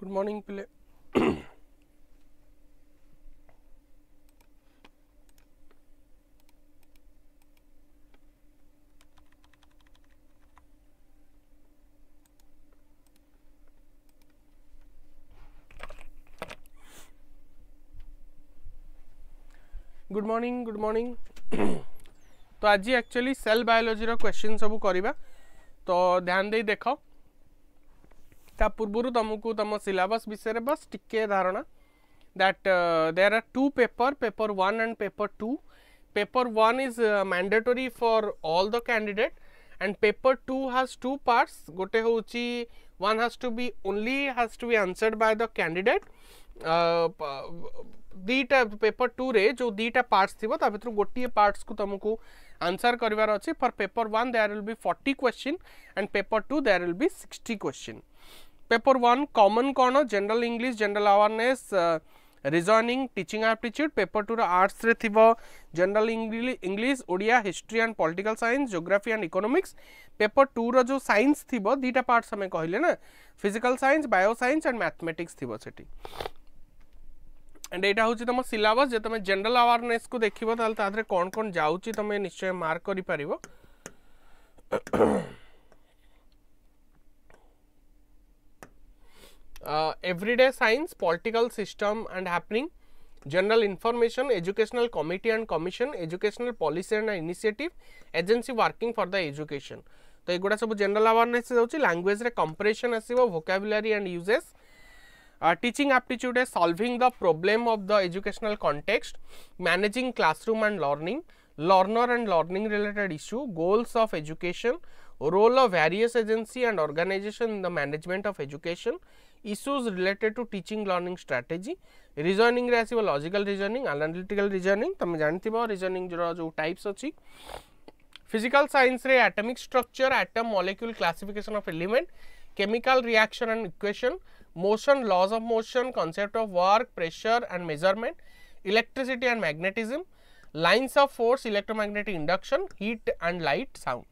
Good morning, Pile. Good morning, good morning. तो आज actually cell biology रो question सब करिबा तो ध्यान दे देखो ता पूर्वरु तुमको तुम सिलेबस विषय रे बस टिके धारणा that there are two paper 1 and paper 2. Paper 1 is mandatory for all the candidate and paper 2 has two parts. Gote hochi one has to be answered by the candidate. दीटा पेपर 2 रे जो दीटा parts थिबो ता भितर गोटिए parts को तुमको answer करिवार अछि. For paper 1 there will be 40 question and paper 2 there will be 60 question. Paper 1 common कोन general English general awareness reasoning teaching aptitude. Paper 2 रो आर्ट्स रे थिबो general English Odia history and political science geography and economics. Paper 2 रो जो science थिबो दीटा parts हमें कहले ना physical science bio science and mathematics थिबो सेठी. एंड एटा होची तम सिलेबस जे तमे जनरल अवेयरनेस को देखिबो ताल तादरे कोन कोन जाउची तमे निश्चय मार्क करि परिबो. Everyday science political system and happening general information educational committee and commission educational policy and initiative agency working for the education. तो एगुडा सब जनरल अवेयरनेस जाउची. लैंग्वेज रे कंप्रेशन आसीबो vocabulary and uses. Teaching aptitude is solving the problem of the educational context, managing classroom and learning, learner and learning related issue, goals of education, role of various agency and organization in the management of education, issues related to teaching learning strategy. Reasoning रे आसीबो logical reasoning, analytical reasoning. तमे जानथिबो reasoning जो types अछि. Physical science रे atomic structure, atom molecule classification of element, chemical reaction and equation, motion laws of motion, concept of work pressure and measurement, electricity and magnetism, lines of force electromagnetic induction, heat and light sound.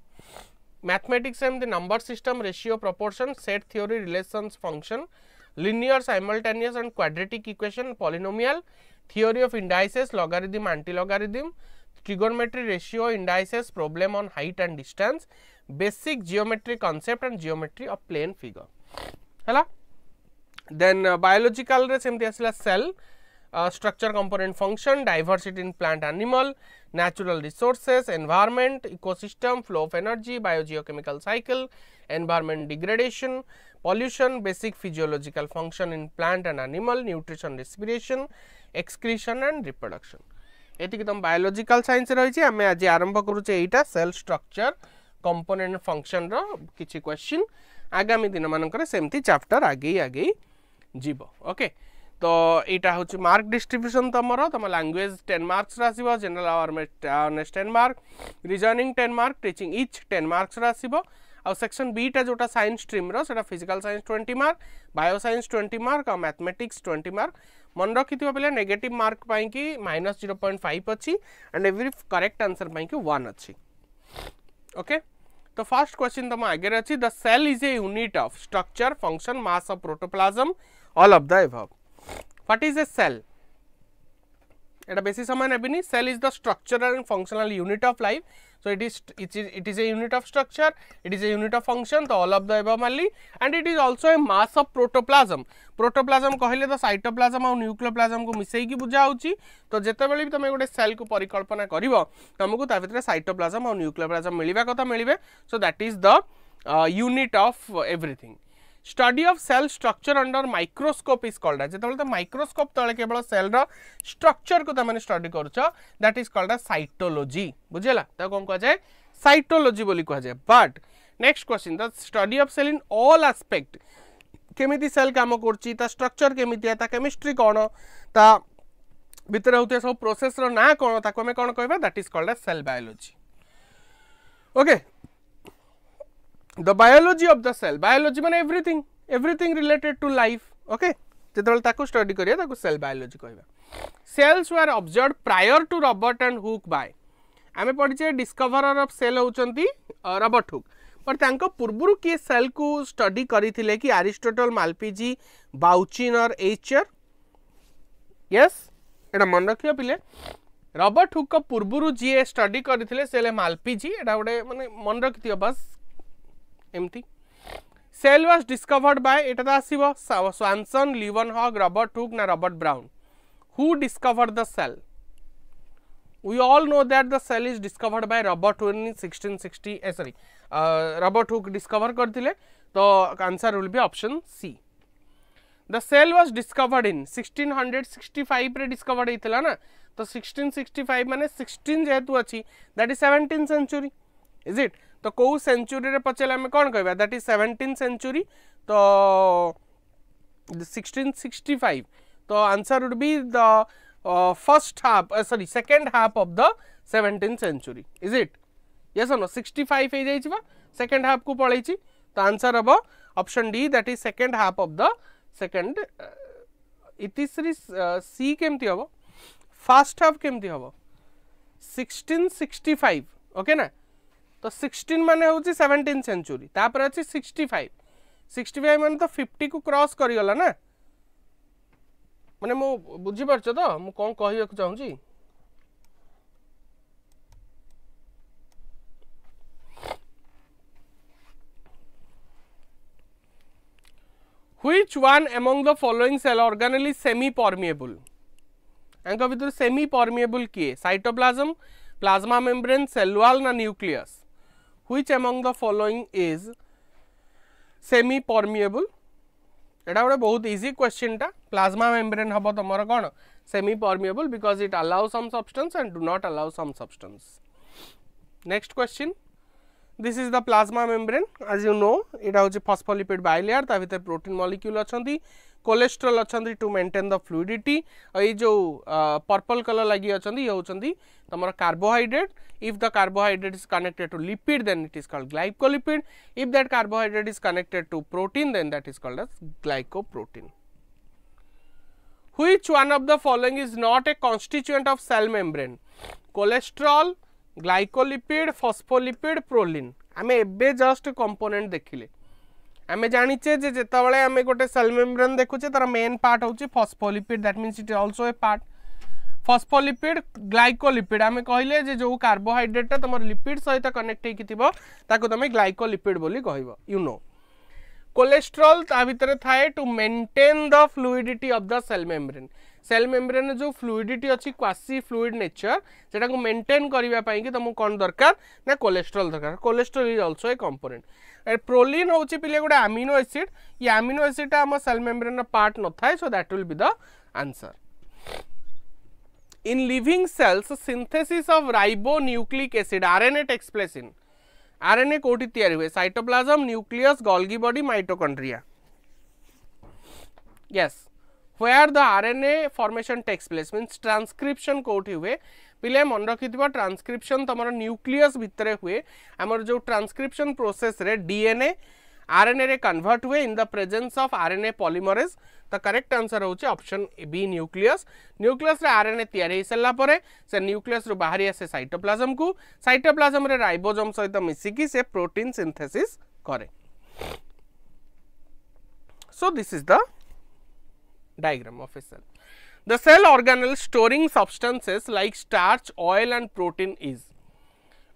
Mathematics and the number system ratio proportion set theory relations function, linear simultaneous and quadratic equation polynomial, theory of indices logarithm anti logarithm, trigonometry ratio indices problem on height and distance, basic geometry concept and geometry of plane figure. Hala then biological रे सेमती आसिला cell structure component function diversity in plant animal natural resources environment ecosystem flow of energy biogeochemical cycle environment degradation pollution basic physiological function in plant and animal nutrition respiration excretion and reproduction. एति कि तुम biological science रही छी. हमें आज आरंभ करूचे एटा cell structure component function रो किछि क्वेश्चन आगामी दिन मानकर सेमती चैप्टर आगे जीवो. ओके तो एटा होची मार्क डिस्ट्रीब्यूशन तम लैंग्वेज 10 मार्क्स रासिबो general awareness 10 mark reasoning 10 mark teaching each 10 marks रासिबो. आ सेक्शन बी टा जोटा साइंस स्ट्रीम रो सेटा physical science 20 mark bio science 20 mark और मैथमेटिक्स 20 मार्क. मन रखिथिबो पले नेगेटिव मार्क पाई कि -0.5 अछि एंड एवरी करेक्ट आंसर पाई कि 1 अछि. ओके तो फर्स्ट क्वेश्चन तम आगे अछि. The cell is a unit of structure function mass of protoplasm all of the above. What is a cell? एटा बेसी समय नेबिनी. Cell is the structural and functional unit of life. So it is a unit of structure, it is a unit of function, so all of the above only, and it is also a mass of protoplasm. Protoplasm कहले तो cytoplasm और nucleoplasm को मिसई की बुझा होची. तो जेते बेले भी तमे गोटे सेल को परिकल्पना करिवो तुमको ता भितर साइटोप्लाज्म और न्यूक्लियोप्लाज्म मिलिबा कथा मिलिबे. So that is the unit of everything. Study of cell structure under microscope is called as. जेते बेले तो माइक्रोस्कोप तळे केवल सेल रो स्ट्रक्चर को तमने स्टडी करूछ that is called as cytology. बुझेला त कोन कह जाय साइटोलॉजी बोली कह जाय. But next question the study of cell in all aspect केमिति सेल काम करची ता स्ट्रक्चर केमिति ता केमिस्ट्री कोन ता भितर होते सब प्रोसेस रो ना कोन ताको हम कोन कहबा that is called as cell biology. Okay the biology of the cell biology माने everything related to life. okay जेतबेल ताको स्टडी करिया ताको सेल बायोलॉजी कहबा. cells were observed prior to Robert and Hooke by आमे पढिचे डिस्कवरर ऑफ सेल होचंती Robert Hooke. पर तांको पूर्वरु किए सेल को स्टडी करिथिले कि एरिस्टोटल, माल्पीजी, बाउचिन और एचर? यस, एटा मन रखियो पिले। रॉबर्ट हुक को पूर्वरु जी स्टडी करथिले सेले माल्पीजी, एटा गोटे माने मन रखियो बस एमती। सेल वाज डिस्कवर्ड बाय, एटा तो आसीबो स्वानसन, लीवनहॉग, रॉबर्ट हुक ना Robert Brown? Who discovered the cell? We all know that the cell is discovered by Robert Hooke in 1660. Robert Hooke discover करथिले, तो answer will be option C. The cell was discovered in 1665 रे discovered हेतिला ना, तो 1665 माने 16 जेतु अछि, that is 17th century, is it? तो को century रे पचेला हम कोन कहबा, that is 17th century, तो 1665, तो answer would be the first half, second half of the 17th century, is it? Yes or no? 65 हे जाइछि बा, second half को पळैछि, तो आंसर हबो option D, that is second half of the second. इतिश्री सी केमती हबो, first half केमती हबो? 1665, okay ना? तो 16 माने होछि 17th century, तापर अछि 65 माने तो 50 को क्रॉस करि गला ना, माने मो बुझी परछ तो मु कोन कहियो को चाहू छी। Which one among the following cell organelle is semi permeable? एंक भितर सेमी परमिएबल किए? Cytoplasm, plasma membrane, cell wall ना nucleus? Which among the following is semi permeable? एटा गोटे बहुत इजी क्वेश्चन टा। प्लाज्मा मेम्ब्रेन हम तुम कौन semi permeable because it allow some substance and do not allow some substance. Next question, this is the plasma membrane, as you know इटा हूँ phospholipid bilayer, ता भीतर प्रोटीन मॉलिक्यूल अच्छी, cholesterol अच्छी टू मेंटेन द फ्लूइडिटी, ये जो purple colour लगी अच्छा ये होती तुम carbohydrate. If the carbohydrate is connected to lipid then it is called glycolipid, if that carbohydrate is connected to protein then that is called as glycoprotein. Which one of the following is not a constituent of cell membrane? Cholesterol, glycolipid, phospholipid, proline? आमे एबे just component देखिले, आमे जानिचे जे जेतबेले आमे गोटे cell membrane देखुचे तार main part होची phospholipid, that means it is also A part. Phospholipid, glycolipid आमे कहिले जे जो कार्बोहाइड्रेट ता तमर लिपिड सहित कनेक्ट हेकि थिबो ताको तमे ग्लाइकोलिपिड बोली कहइबो, यू नो। कोलेस्ट्रॉल ता भीतर थाए to maintain the fluidity of the cell membrane, cell membrane जो फ्लूइडिटी अच्छी क्वासी फ्लूइड नेचर सेटा को मेंटेन करबा पई कि तुमको कोन दरकार ना कोलेस्ट्रॉल दरकार। Cholesterol is also a component. Proline होची पिले गोटे अमीनो एसिड, ये अमीनो एसिड हम सेल मेम्ब्रेन पार्ट न थाए, so that will be the answer. In living cells synthesis of ribonucleic acid RNA takes place in, RNA कोठी तैयारी हुए? Cytoplasm, nucleus, Golgi body, mitochondria? Yes, where the RNA formation takes place means transcription कोठी हुए? पिले मन रखिथिबो transcription तमरो nucleus भितरे हुए। हमर जो ट्रांसक्रिप्शन प्रोसेस रे डीएनए आरएनए रे कन्वर्ट हुए in the presence of RNA polymerase. The correct answer होची ऑप्शन बी न्यूक्लियस। न्यूक्लियस रे आरएनए तैयारी हे सला परे से न्यूक्लियस रो बाहरी आसे साइटोप्लाज्म को, साइटोप्लाज्म रे राइबोसोम सहित मिसिकी से प्रोटीन सिंथेसिस करे। So this is the diagram of a cell. The cell organelle storing substances like starch, oil and protein is?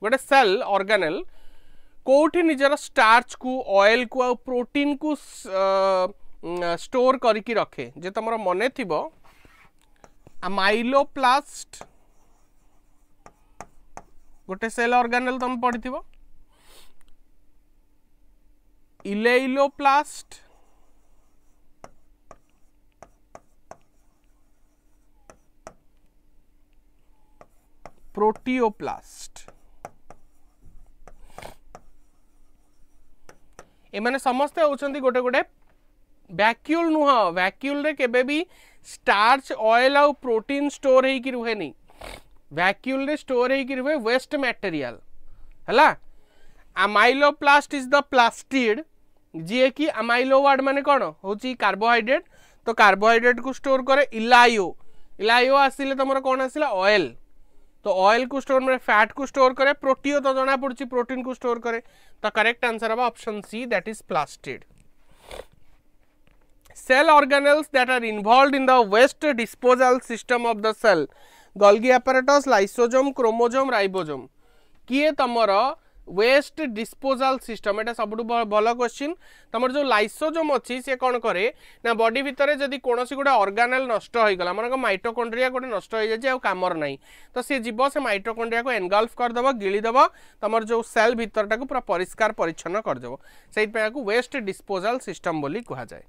गोटे cell organelle कोठी निजर starch को, oil को और protein को स्टोर करके रखे। जे तमरो मने थिबो अमाइलोप्लास्ट गोटे cell organelle तुम पढ़िथिबो, इलेइलोप्लास्ट, प्रोटियोप्लास्ट, एमाने समस्ते होचंदी गोटे गोटे वैक्यूल नुह। वैक्यूल रे केबे भी स्टार्च, ऑयल और प्रोटीन स्टोर हेकी रुहे नहीं, वैक्यूल रे स्टोर हेकी रुहे वेस्ट मटेरियल हला। अमाइलोप्लास्ट इज द प्लास्टिड, जे कि अमाइलो वर्ड माने कोन होची कार्बोहाइड्रेट, तो कार्बोहाइड्रेट को स्टोर करे। इलायो, इलायो आसिले तमरो कोन आसिला ऑयल, तो ऑयल को स्टोर करे, फैट को स्टोर करे, प्रोटीन तो जना पड़ी प्रोटीन को स्टोर करे। तो करेक्ट आंसर हम option C that is plastid. Cell organelles that are involved in the waste disposal system of the cell, Golgi apparatus, lysosome, chromosome, ribosome। किए तमर वेस्ट डिस्पोजाल सिस्टम, एटा सब भल क्वेश्चन। तुम जो लाइसोजोम अच्छी सी कौन करे ना बॉडी भितर जदि कौन गोटे ऑर्गेनेल नष्ट हो गला, मन माइटोकॉन्ड्रिया गोटे नष्ट हो जाए कामर ना, तो सी जीव से माइटोकॉन्ड्रिया को एनगल्फ करदेव, गिलीदेव, तुम जो सेल भितरटा को पूरा परिष्कार परिच्छन्न करदेव, से वेस्ट डिस्पोजाल सिस्टम बोली कहा जाए।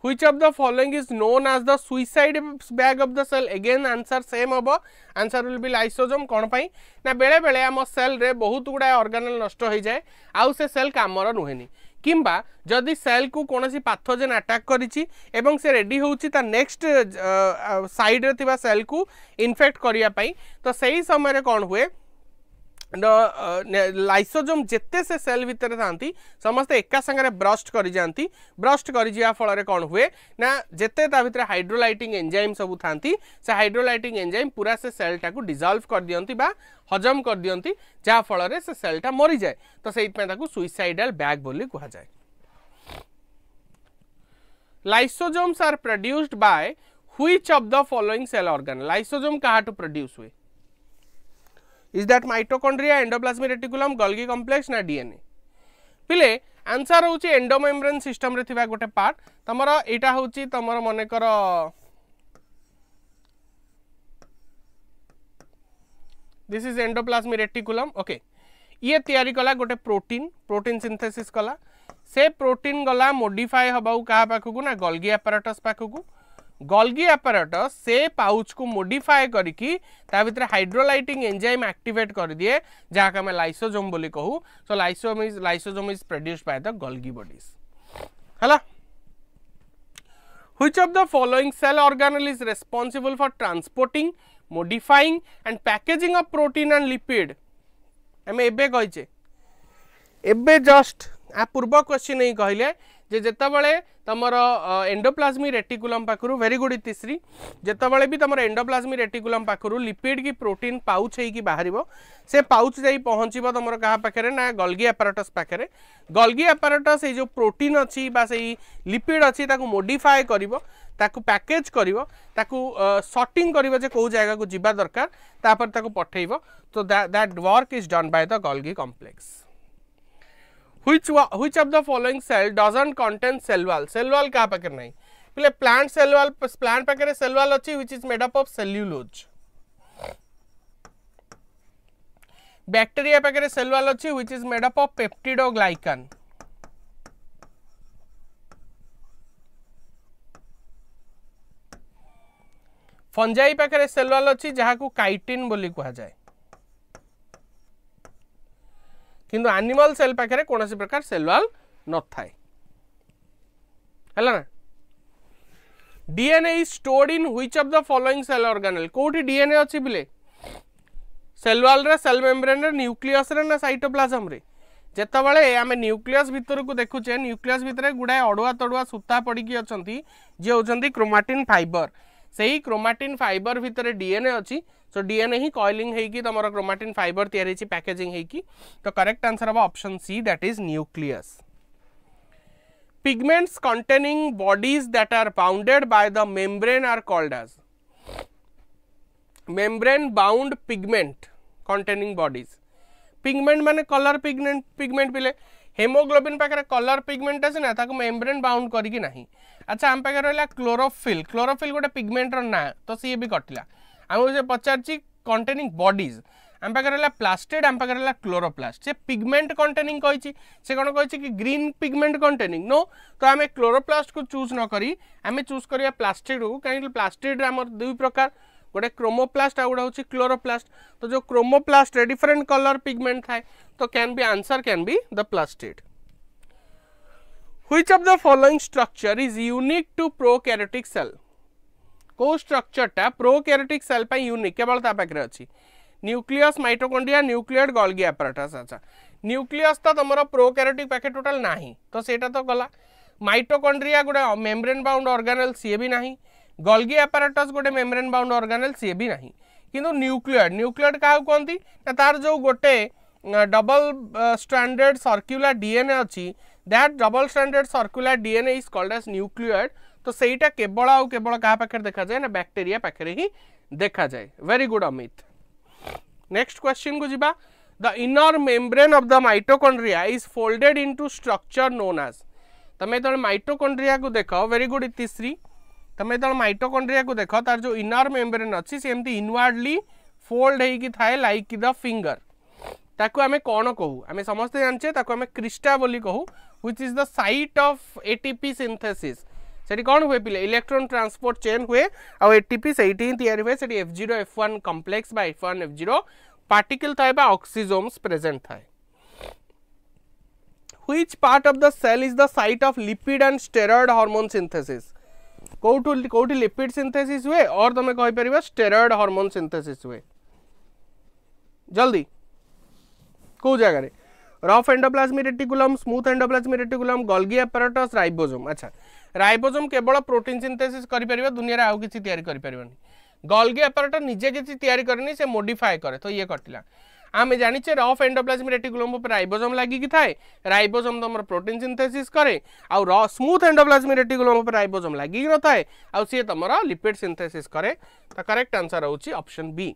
Which of the following is known as the suicide bag of the cell? Again answer same होबो, answer will be lysosome। कौन पाई ना बेले बेले आम सेल रे बहुत गुड़ा ऑर्गेनेल नष्ट हो जाए, आउ से सेल कामर नुहेनी, किंबा जदि सेल को कौन पाथोजेन अटैक करिछि एवं से रेडी होउछि ता नेक्स्ट साइड रे थिबा सेल को इन्फेक्ट करिया पाई, तो सही समय रे कौन हुए लाइसोजोम जेते से सेल भितर थांती समस्त एका संगे ब्रस्ट करि जानती, ब्रस्ट करि जिया फल कौन हुए ना जेते ता भितर हाइड्रोलाइटिंग एंजाइम सब थांती, से हाइड्रोलाइटिंग एंजाइम पूरा से सेलटा को डिजॉल्व कर दियंती बा हजम कर दियंती, जा फल रे से सेलटा मरि जाए, तो सेइत पे ताकू सुइसाइडल बैग बोली कहा जाए। Lysosomes are produced by which of the following cell organ? Lysosome कहा टू प्रोड्यूस हुए? Is that mitochondria, endoplasmic reticulum, Golgi complex ना DNA? पिले आंसर होची एंडोमेम्ब्रेन सिस्टम रे थिबा गोटे पार्ट, तमरो एटा होची तमरो मने कर this is endoplasmic reticulum. Okay, ये तैयारी कला गोटे प्रोटीन, प्रोटीन सिंथेसिस कला, से प्रोटीन गला मॉडिफाई हबाउ कहा पाखकु ना गोल्गी apparatus पाखकु। गोल्गी apparatus से पाउच को मॉडिफाई करिकी ता भितर हाइड्रोलाइटिंग एंजाइम एक्टिवेट कर दिए, जहाँ का मैं लाइसोजोम बोली कहू। So lysosome is produced by the Golgi bodies. हला which of the following cell organelle is responsible for transporting, modifying and packaging of protein and lipid? हमें एबे कहिचे, एबे जस्ट आ पूर्व क्वेश्चन ही कहले जे जेतबेले तमर एंडोप्लाज्मिक रेटिकुलम पाखरु, वेरी गुड इतिश्री, जेतबेले भी तमर endoplasmic reticulum पाखरु lipid की प्रोटीन पाउच है कि बाहरिबो, से पाउच जाई पहुंचीबो तमर कहा पाखरे ना गोल्गी apparatus पाखरे। गोल्गी apparatus ए जो प्रोटीन अछि बा सेही लिपिड अछि ताकू मॉडिफाई करिवो, ताकू पैकेज करिवो, ताकू सॉर्टिंग करिवो जे को जगह को जिबा दरकार, तापर ताकू पठेइबो, तो that work is done by the Golgi complex. Which of the following cell doesn't contain cell wall? Cell wall कहाँ पाकर नहीं? पहले plant cell wall, plant पाकर cell wall अच्छी which is made up of cellulose। Bacteria पाकर cell wall अच्छी which is made up of peptidoglycan। Fungi पाकर cell wall अच्छी जहाँ को chitin बोली कहा जाए, किंतु एनिमल सेल पाखे कौन प्रकार सेल वाल न थाए, है। DNA is stored in which of the following cell organelle? कोठी डीएनए अछि बिले? सेल वाल रे, सेल मेम्ब्रेन रे, न्यूक्लियस रे ना साइटोप्लाज्म रे? जेतबेले आमे न्यूक्लियस भितर को देखुचे, न्यूक्लियस भितर गुडा अडुआ तडुआ सूता पड़िकी अछंती जे होचंती क्रोमाटिन फाइबर, सेही क्रोमाटिन फाइबर भितर डीएनए अछि। सो डीएनए ही कॉइलिंग है कि तमरो क्रोमाटिन फाइबर तैयारी छी, पैकेजिंग है कि, तो करेक्ट आंसर हबा option C that is nucleus. Pigments containing bodies that are bounded by the membrane are called as? Membrane bound pigment containing bodies. Pigment माने colour pigment, pigment पिले haemoglobin पाखे colour pigment अछि ना, ताको membrane bound करिकी नाही। अच्छा आम पाखे रहला क्लोरोफिल, क्लोरोफिल गोटे पिगमेंट रो ना, तो सी भी कटिला। आम पचार कंटेनिंग बॉडीज, आम पाखे रहा प्लास्टिड, आम पाखे रहा क्लोरोप्लास्ट, से पिगमेंट कंटेनिंग कही, से कौन कही कि ग्रीन पिगमेंट कंटेनिंग, नो, तो आम क्लोरोप्लास्ट को चूज न करी आम चूज करिया प्लास्टिड को, कहीं प्लास्टिड आम दुई प्रकार, गोटे क्रोमोप्लास्ट आ गोटे हूँ क्लोरोप्लास्ट। तो जो क्रोमोप्लास्ट रे डिफरेंट कलर पिगमेंट थाए, तो can be answer can be the plastid. Which of the following structure is unique to prokaryotic cell? को स्ट्रक्चरटा प्रोकैरियोटिक सेल पे यूनिक केवल ता पाखरे अछि? Nucleus, mitochondria, nucleoid, Golgi apparatus। अच्छा न्यूक्लियस तो तुम प्रोकैरियोटिक पाखे टोटल नाही, तो सेटा तो गला। माइटोकॉन्ड्रिया गोटे मेम्ब्रेन बाउंड ऑर्गेनेल सी भी नाही, गोल्गी apparatus गोटे मेम्ब्रेन बाउंड ऑर्गेनेल सी भी नाही, किंतु न्यूक्लियोइड क्या कहती तार जो गोटे डबल स्ट्रैंडेड सर्कुलर डीएनए अच्छी that double stranded circular DNA is called as nucleoid तो सहीटा केवल आउ केवल क्या पाखे देखा जाए ना बैक्टेरिया पाखे ही देखा जाए very good Amit next question को जीवा the inner membrane of the mitochondria is folded into structure known as तमें तो माइटोकॉन्ड्रिया को देख वेरी गुड इतिश्री तमें तो माइटोकॉन्ड्रिया को देख तार जो इनर मेम्ब्रेन अच्छी सेमती इनवार्डली फोल्ड होगी थाए लाइक द फिंगर ताकू आमे कौन कहू आमे समस्ते जानचे ताकू आमे क्रिस्टा बोली कहू which is the site of ATP synthesis सेठी कौन हुए पिले इलेक्ट्रॉन ट्रांसपोर्ट चेन हुए आ एटीपी सेठी ही तैयारी हुए सेठी F0 F1 कॉम्प्लेक्स बा F1 F0 पार्टिकल थाए बा ऑक्सीजोम्स प्रेजेंट थाए which part of the cell is the site of lipid and steroid hormone synthesis कोठी लिपिड सिंथेसिस हुए और तमे कहि परिबा स्टेरॉइड हार्मोन सिंथेसिस हुए जल्दी को जगह रे rough endoplasmic reticulum smooth endoplasmic reticulum Golgi apparatus ribosome अच्छा राइबोसोम केवल प्रोटीन सिंथेसिस करि परिबा दुनिया रे आउ किछि तयारी करि परिबानी गोल्गी apparatus निजे किछि तयारी करनी से मॉडिफाई करे तो ये कटिला आमे जानि छे रफ एंडोप्लाज्मिक रेटिकुलम पर राइबोसोम लागि कि थाए राइबोसोम तमर प्रोटीन सिंथेसिस करे आ स्मूथ एंडोप्लाज्मिक रेटिकुलम पर राइबोसोम लागि न थाए आ से तमर लिपिड सिंथेसिस करे त करेक्ट आंसर होची ऑप्शन बी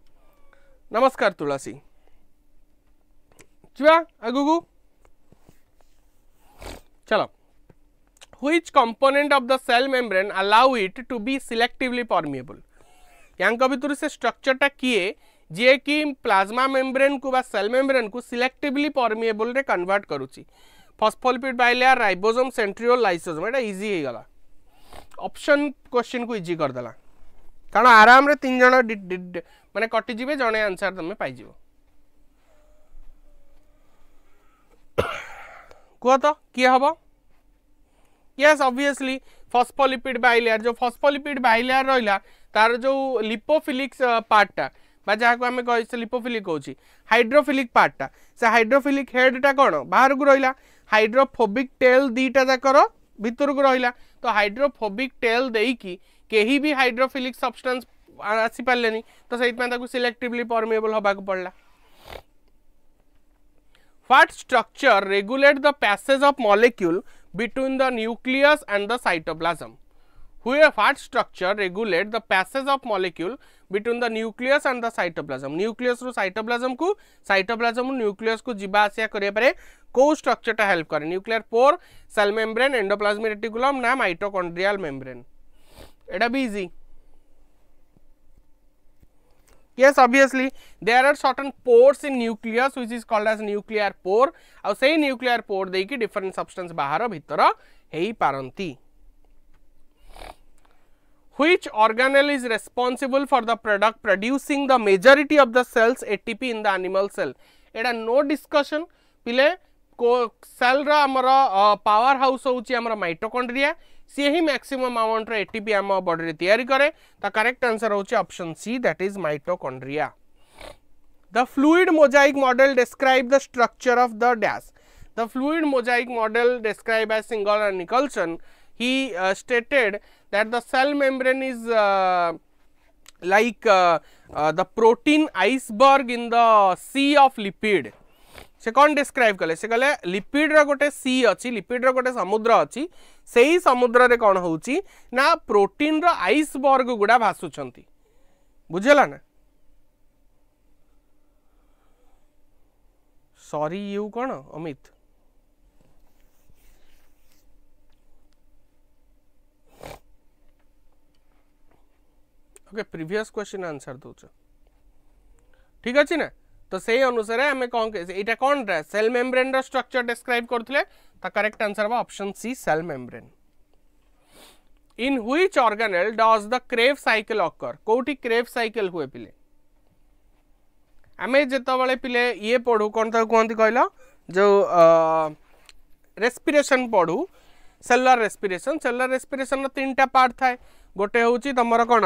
नमस्कार तुलसी आगू चलो which component of the cell membrane allow it to be selectively permeable rank भितर से स्ट्रक्चर टा किए जे कि प्लाज्मा मेम्ब्रेन को बा सेल मेम्ब्रेन को सिलेक्टिवली परमिएबल रे कन्वर्ट करूची phospholipid bilayer ribosome centriole lysosome एटा इजी हे गला ऑप्शन क्वेश्चन को इजी कर देला कारण आराम रे तीन जण माने कटि जिवे जणे आंसर तमे पाइ जिवो कह तो किए हम यस ऑब्वियसली फॉस्फोलिपिड बाइलेयर जो फॉस्फोलिपिड बाइलेयर रहिला तार जो लिपोफिलिक पार्टा बा जहाँ को आम कह लिपोफिलिक होची हाइड्रोफिलिक पार्टा से हाइड्रोफिलिक हेडटा कौन बाहर को रहिला हाइड्रोफोबिक टेल दीटा जाकर भितर को रहिला तो हाइड्रोफोबिक टेल देकी केही भी हाइड्रोफिलिक सब्सटेंस आसी पारलेनी तो से सिलेक्टिवली परमिएबल होबा को पड़ला What structure regulate the passage of molecule between the nucleus and the cytoplasm? What structure regulate the passage of molecule between the nucleus and the cytoplasm? Nucleus ru cytoplasm को cytoplasm ru nucleus को जिबा आसिया करे पारे को structure टा help करे nuclear pore, cell membrane, endoplasmic reticulum ना mitochondrial membrane. एटा भी easy. Yes, obviously there are certain pores in nucleus which is called as nuclear pore और सही nuclear pore देकी different substance बाहर भीतर हेई पारंती which organelle is responsible for the product producing the majority of the cells ATP in the animal cell Etah no discussion पिले को cell रा हमर power house होची हमर माइटोकॉन्ड्रिया सी ही मैक्सिमम अमाउंट रे एटीपी हम बॉडी रे तयारी करे ता करेक्ट आंसर होची option C that is mitochondria the fluid mosaic model describe the structure of the dash the fluid mosaic model describe by Singer and Nicolson he stated that the cell membrane is like the protein iceberg in the sea of lipid से कौन describe कले से कले lipid रो गोटे सी अच्छी lipid रो गोटे समुद्र अच्छी सेही समुद्र रे कौन होउची ना प्रोटीन रो आइसबर्ग गुडा भासुचंती बुझला ना सॉरी यू कौन Amit okay previous question answer दोच ठीक अछि ना तो से अनुसार आम कौन यहाँ कौन सेल मेम्ब्रेन स्ट्रक्चर डिस्क्राइब करथिले ता करेक्ट आंसर बा option C cell membrane in which organelle does the Krebs cycle occur कोठी क्रेव साइकिल हुए पिले आमे जेतबेले पिले ये पढू कोन त कहंती कहला जो रेस्पिरेशन पढू सेलुलर रेस्पिरेशन नो तीनटा पार्ट थाए गोटे होची तमरा कोन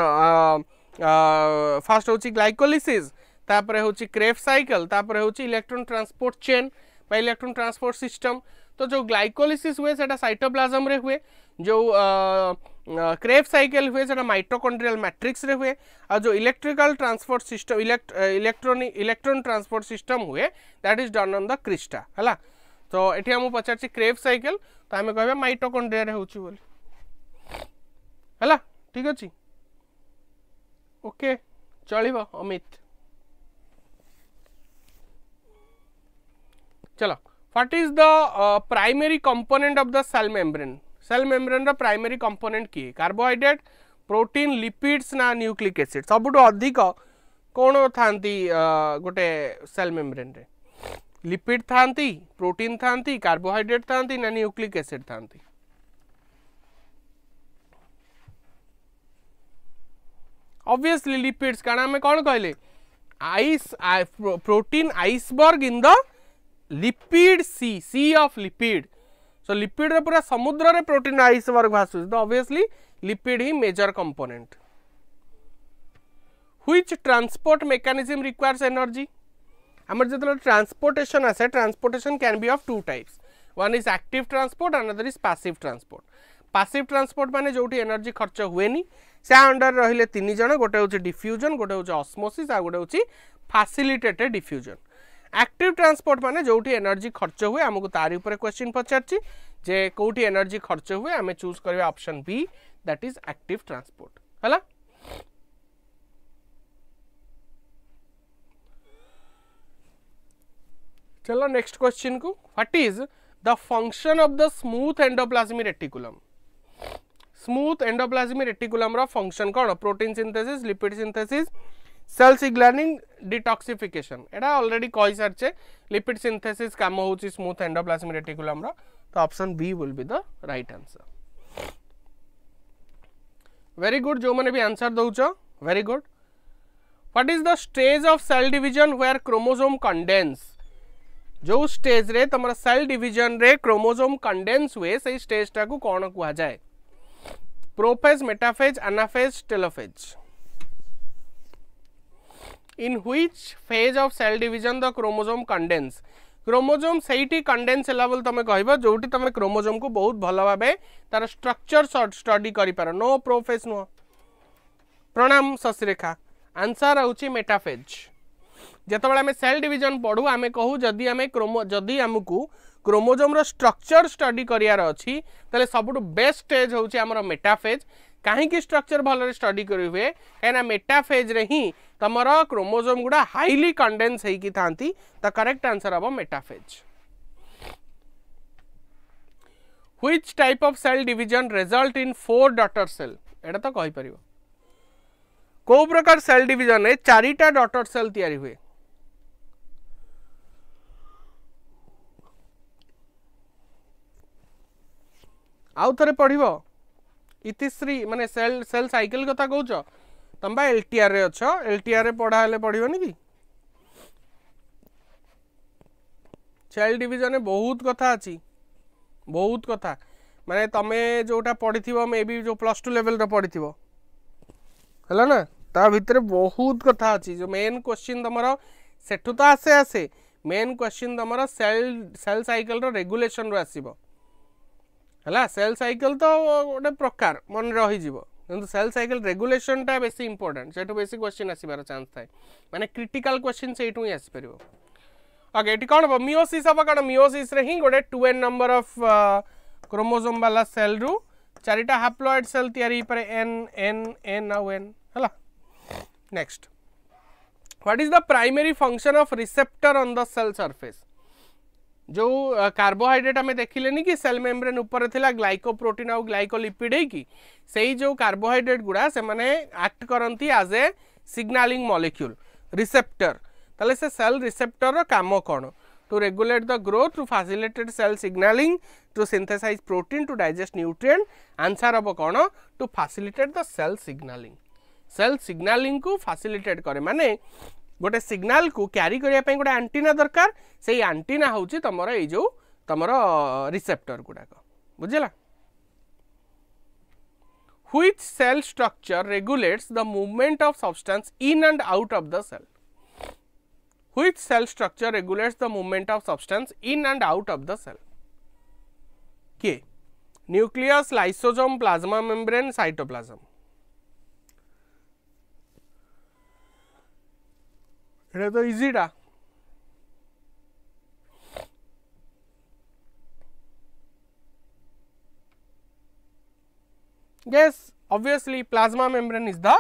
फर्स्ट होची ग्लाइकोलिसिस तापरे होची क्रेव साइकिल तापरे होची इलेक्ट्रॉन ट्रांसपोर्ट चेन बा इलेक्ट्रॉन ट्रांसपोर्ट सिस्टम तो जो ग्लाइकोलिसिस हुए सेटा साइटोप्लाज्म रे हुए जो क्रेब्स साइकिल हुए सेटा माइटोकॉन्ड्रियल मैट्रिक्स रे हुए आ जो electrical transport system electron transport system हुए that is done on the crista हला तो एठी हम पचारछि क्रेब्स साइकिल तो हमें कहबे माइटोकॉन्ड्रिया रे होछि बोली हला ठीक अछि ओके चलिबो अमित चलो what is the primary component of the cell membrane रो प्राइमरी कंपोनेंट की कार्बोहाइड्रेट प्रोटीन लिपिड्स ना न्यूक्लिक एसिड सबुठु अधिक कौन थांती गोटे सेल मेम्ब्रेन रे लिपिड थांती प्रोटीन थांती कार्बोहाइड्रेट थांती ना न्यूक्लिक एसिड थांती ऑब्वियसली लिपिड्स कारण हमें कौन कहले ice protein iceberg in the lipid sea of lipid so lipid रे पूरा समुद्र रे प्रोटीन आइसबर्ग भासु तो ऑब्वियसली लिपिड ही major component which transport mechanism requires energy हमर जतले ट्रांसपोर्टेशन आसे transportation can be of two types one is active transport another is passive transport माने जोठी एनर्जी खर्च हुएनी से अंडर रहिले तीन जण गोटे होची डिफ्यूजन गोटे होची ऑस्मोसिस आ गोटे होची फैसिलिटेटेड डिफ्यूजन एक्टिव ट्रांसपोर्ट माने जोठी एनर्जी खर्च हुए हमको तारी ऊपर क्वेश्चन पचारछि जे कोठी एनर्जी खर्च हुए हमें चूज करबे option B that is active transport हला चलो नेक्स्ट क्वेश्चन को what is the function of the smooth endoplasmic reticulum smooth endoplasmic reticulum रो फंक्शन कोन protein synthesis lipid synthesis cell signalling detoxification एटा ऑलरेडी कहि सरचे लिपिड सिंथेसिस काम होची स्मूथ एंडोप्लाज्मिक रेटिकुलम रो तो option B will be the right answer very good जो माने भी आंसर दउचो very good what is the stage of cell division where chromosome condense जो स्टेज रे तमरा सेल डिवीजन रे क्रोमोसोम कंडेंस हुए सही स्टेज टा को कोन कुआ जाए prophase metaphase anaphase telophase in which phase of cell division the chromosome condense chromosome सेठी कंडेंस होला बोल तमे कहबो जोठी तमे क्रोमोसोम को बहुत भलो भाबे तार स्ट्रक्चर स्टडी करि पारो नो प्रोफेज नो प्रणाम शशिरेखा आंसर होची मेटाफेज जेतबेला हमें सेल डिवीजन पढू हमें कहू जदी हमें जदी हमकू क्रोमोसोम रो स्ट्रक्चर स्टडी करियार अछि तले सबटु बेस्ट स्टेज होची हमर मेटाफेज काहे की स्ट्रक्चर भलो स्टडी करि हुए एना मेटाफेज रे ही तमरा क्रोमोसोम गुडा हाईली कंडेंस है कि थांती द करेक्ट आंसर अब metaphase which type of cell division result in 4 daughter cell एटा तो कहि परिबो को प्रकार सेल डिवीजन है चारिटा डॉटर सेल तयारी हुए आउ थरे पढिबो इतिश्री माने सेल साइकिल कथा कहउछो तंबा एलटीआर रे अछ एलटीआर रे पढ़ा हेले पढ़िबनी कि सेल डिवीजन में बहुत कथा अछि बहुत कथा माने तमे जोटा पढ़िथिबो मे बी जो +2 लेवल रो पढ़िथिबो हला ना ता भितरे बहुत कथा अछि जो मेन क्वेश्चन तमरो सेठु तो आसे मेन क्वेश्चन तमरो सेल साइकिल रो रेगुलेशन रो आसीबो हला सेल साइकिल तो गोटे प्रकार मन रही जीवो किंतु सेल साइकिल रेगुलेशन टा बेसी इंपोर्टेंट सेटू बेसी क्वेश्चन आसीबार चांस थाए माने क्रिटिकल क्वेश्चन सेटू ही आसी परिबो ओके एटी कोन मियोसिस अब कोन मियोसिस रे ही गोटे 2n नंबर ऑफ क्रोमोसोम वाला सेल रु चारिटा हैप्लॉइड सेल तयारी पर n now n हला next what is the primary function of receptor on the cell surface जो कार्बोहाइड्रेट हमें देखिलेनी कि सेल मेम्ब्रेन ऊपर थिला ग्लाइकोप्रोटीन और ग्लाइकोलिपिड है कि सेही जो कार्बोहाइड्रेट गुडा से माने एक्ट करंती as a signalling molecule receptor तले से सेल रिसेप्टर रो काम कोन to regulate the growth to facilitate cell signalling to synthesise protein to digest nutrient answer अब कोन to facilitate the cell signalling को फैसिलिटेट करे माने गोटे सिग्नल को कैरी करिया पई गोटे एंटीना दरकार सेही एंटीना होची तमरो ए जो तमरो रिसेप्टर गुडा को बुझिला which cell structure regulates the movement of substance in and out of the cell which cell structure regulates the movement of substance in and out of the cell के nucleus lysosome plasma membrane cytoplasm एटा तो easy टा yes obviously plasma membrane is the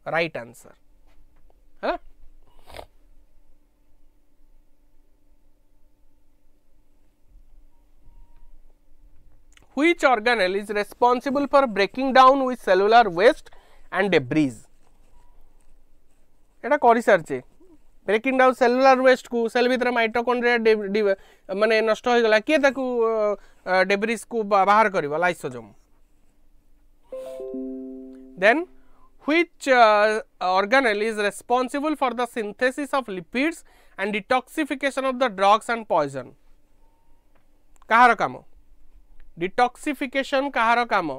right answer है which organelle is responsible for breaking down with cellular waste and debris एटा करि सरचे breaking down cellular waste को cell भीतर mitochondria माने नष्ट हो गला के ताकू डेब्रिस को बाहर करबो lysosome then which organelle is responsible for the synthesis of lipids and detoxification of the drugs and poison कहार काम डिटॉक्सिफिकेशन कहार काम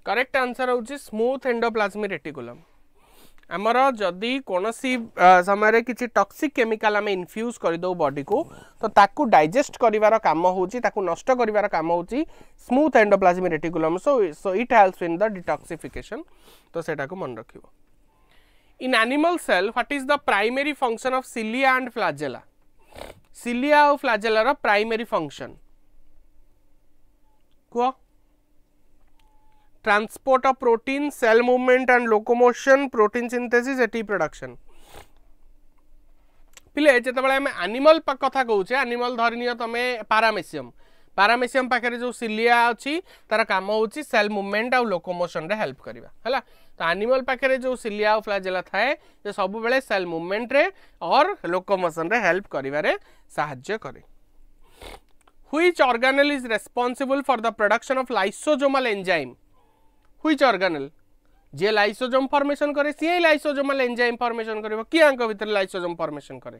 करेक्ट आंसर होची स्मूथ एंडोप्लाज्मिक रेटिकुलम आमर जदि कोनोसी समय किसी टॉक्सिक केमिकल आम इनफ्यूज कर दो बॉडी को तो ताकू डाइजेस्ट करिवार काम होची ताकू नष्ट करिवार काम होची smooth endoplasmic reticulum so it helps in the detoxification तो सेटा को मन रखिबो in animal cell what is the primary function of cilia and flagella cilia और फ्लैजेला रो प्राइमरी फंक्शन को transport of protein cell movement and locomotion protein synthesis ATP production पिले जेतबेले हम एनिमल कथा कहूचे एनिमल धरनियो तमे पारामेसियम पाखे जो सिलिया अच्छी तार काम होची सेल मूवमेंट और लोकोमोशन रे हेल्प करबा हला तो एनिमल पाखे जो सिलिया और फ्लैजेला थाए जे सब बेले सेल मूवमेंट रे और लोकोमोशन रे हेल्प करिवारे सहाय्य करे which organelle is responsible for the production of lysosomal enzyme which organelle J lysosome formation करे सी लाइसोसोमल एंजाइम फॉर्मेशन करबो कि अंक भीतर लाइसोसोम फॉर्मेशन करे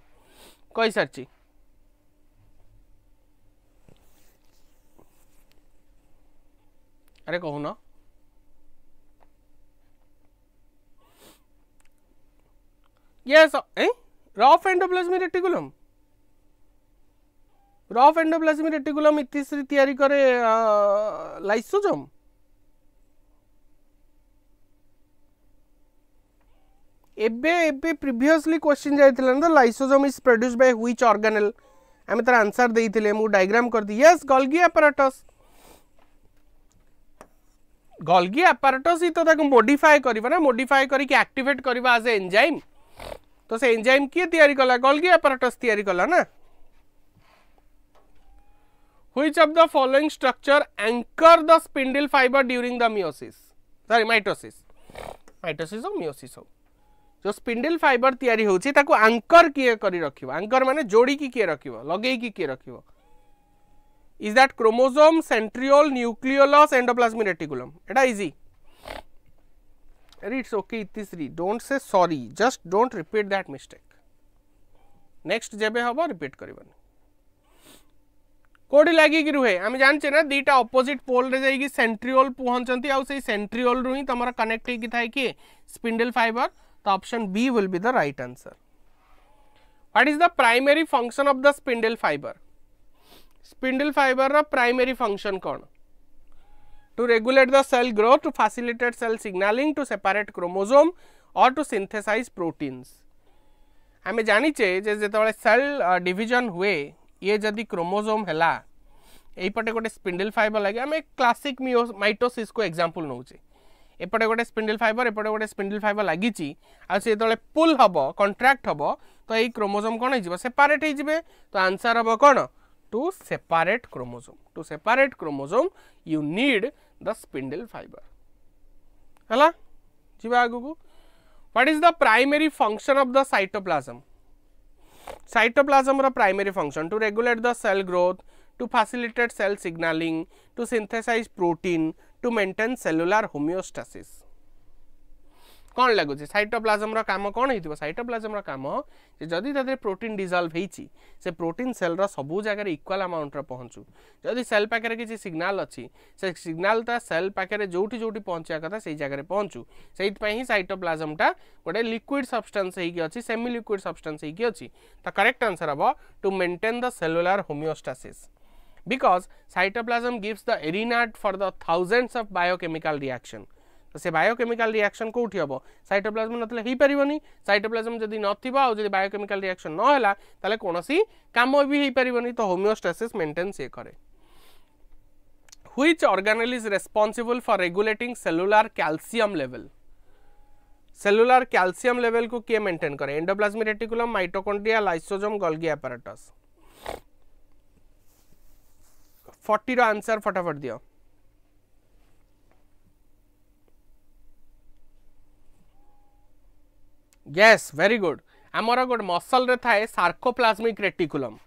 कहि सरची अरे कहू ना यस रफ एंडोप्लाज्मिक रेटिकुलम इतिश्री तैयारी करे लाइसोसोम एबे प्रीवियसली क्वेश्चन जाइथिला न lysosome is produced by which organelle हम तार आंसर देइथिले मु डायग्राम कर दी यस गोल्गी apparatus ही तो ताको मॉडिफाई करबा ना मॉडिफाई करी के एक्टिवेट करबा एज एंजाइम तो से एंजाइम किए तैयारी कला गोल्गी apparatus तैयारी कला ना which of the following structure anchor the spindle fibre during the mitosis और मियोसिस हो जो स्पिंडल फाइबर तैयारी होची ताको एंकर किए करी रखिबो एंकर माने जोड़ी की किए रखिबो लगेई की किए रखिबो is that chromosome centriole nucleolus endoplasmic reticulum एटा इजी इट्स ओके इतिश्री don't say sorry just don't repeat that mistake next जेबे हबो रिपीट करबनी कोडी लागी कि रुहे हम जानचे ना दीटा ऑपोजिट पोल रे जाई कि सेंट्रियोल पहुंचंती आ से सेंट्रियोल रु ही तमरा कनेक्ट ही कि थाई कि स्पिंडल फाइबर तो option B will be the right answer what is the primary function of the spindle fibre रा प्राइमरी फंक्शन कौन to regulate the cell growth to facilitate cell signalling to separate chromosome और to synthesise proteins हमें जानिचे जे जेतबेले cell division हुए ये जदि chromosome हैला एई पटे गोटे स्पिंडल फाइबर लागे हमें क्लासिक माइटोसिस को एग्जांपल नउचे एपटे गोटे स्पिंडल फाइबर लागिची आ से तले पुल हबो कंट्रैक्ट हबो तो एई क्रोमोसोम कोन हिजबो सेपरेट हिजबे तो आंसर हबो कोन to separate chromosome. To separate chromosome, you need the spindle fiber. Hala? Jiba aguku. What is the primary function of the cytoplasm? Cytoplasm ra primary function to regulate the cell growth, to facilitate cell signaling, to synthesize protein, to maintain cellular homeostasis. कौन लगुच cytoplasm काम कौन हो cytoplasm काम जदि तदे protein dissolved होती से प्रोटीन सेल सबू जगह इक्वाल अमाउंट पहुँचू जदि सेल पाखे किसी सिग्नाल अच्छी से सिग्नाल ता सेल पाखे जोटी जोटी पहुँचा कथा से जगह पहुँचू से ही साइटोप्लाज्मटा गोटे लिक्विड सब्सटेंस होगी सेमी लिक्विड सब्सटेंस होगी अच्छी द करेक्ट आंसर हम to maintain the cellular homeostasis because cytoplasm gives the arena for the thousands of biochemical reaction तो से बायोकेमिकल रिएक्शन कोठी हम साइटोप्लाज्म नथले ही परिबनी साइटोप्लाज्म जदि नथिबा आ जदि बायोकेमिकल रिएक्शन न होला ताले कोनोसी काम भी ही परिबनी तो होमियोस्टासिस मेंटेन से करे which organelle is responsible for regulating cellular calcium level cellular calcium level को के मेंटेन करे endoplasmic reticulum mitochondria lysosome Golgi apparatus 40 रो आंसर फटाफट दियो yes very good आमर गोटे मसल रे थाए सार्कोप्लाज्मिक रेटिकुलम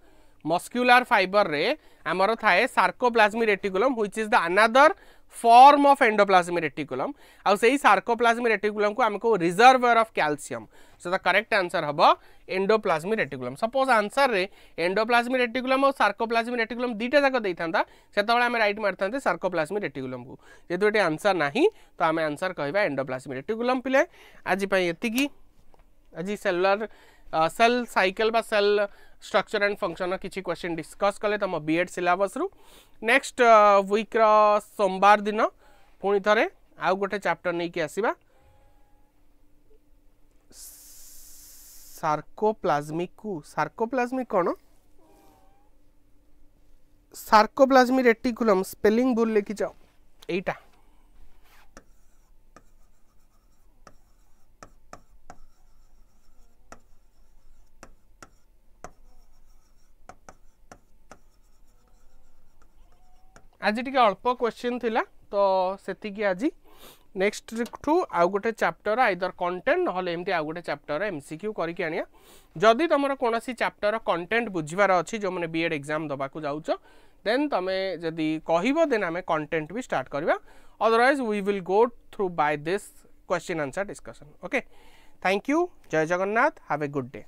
मस्क्यूलर फाइबर रे आमर थाए sarcoplasmic reticulum which is the another form of endoplasmic reticulum आ सेही सार्कोप्लाज्मिक रेटिकुलम को हमको reservoir of calcium so the correct answer हबो एंडोप्लाज्मिक रेटिकुलम सपोज आंसर रे एंडोप्लाज्मिक रेटिकुलम और सार्कोप्लाज्मिक रेटिकुलम दीटा जाक देइथांता सेतबेले हम राइट मारथांते सार्कोप्लाज्मिक रेटिकुलम को जेतु एटे आंसर नाही तो हम आंसर कहबा एंडोप्लाज्मिक रेटिकुलम पिले आज पई एतिकी आज सेलुलर सेल साइकिल बा सेल स्ट्रक्चर एंड फंक्शन किसी क्वेश्चन डिस्कस कले तुम बीएड सिलेबस रु नेक्स्ट वीक रो सोमवार दिन पुणी थरे आउ गोटे चैप्टर नहीं कि आसीबा सार्कोप्लाज्मिक कोन सार्कोप्लाज्मिक रेटिकुलम स्पेलिंग भूल लिखि जाओ एटा आज टी अल्प क्वेश्चन थिला तो सेतिकी आज नेक्स्ट ठू आउ गोटे चैप्टर आइदर कंटेंट नहले एमती आउ गोटे चैप्टर एमसीक्यू करके आनिया जदि तुमर कोनोसी चैप्टर कंटेंट बुझिबार अछि जो माने बीएड एग्जाम दबा को जाउचो देन तमे जदि कहिबो देन हमें कंटेंट भी स्टार्ट करबा otherwise we will go through by this question answer discussion okay thank you जय Jagannath have a good day.